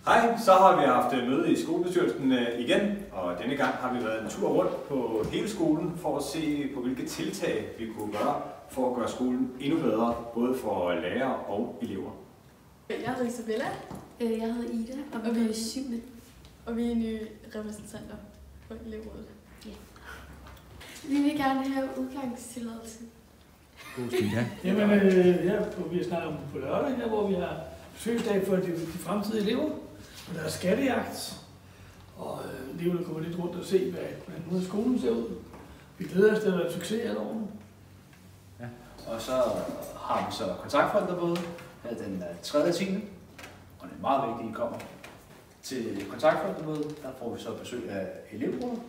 Hej, så har vi haft møde i skolebestyrelsen igen, og denne gang har vi været en tur rundt på hele skolen for at se på, hvilke tiltag vi kunne gøre for at gøre skolen endnu bedre, både for lærere og elever. Jeg hedder Isabella. Jeg hedder Ida, og vi er 7. Og vi er nye repræsentanter for elevrådet. Ja. Vi vil gerne have udgangstilladelse. God stil, ja. Jamen, vi snakker om på lørdag, her, hvor vi har besøgsdag for de fremtidige elever. Og der er skattejagt, og eleverne kommer lidt rundt og se, hvordan nu skolen ser ud. Vi glæder os til at være en succes alle årene. Ja. Og så har vi så kontaktforældrebåde her den 3. og 10. Og det er meget vigtigt, at I kommer til kontaktforældrebåde. Der får vi så besøg af elevrådet.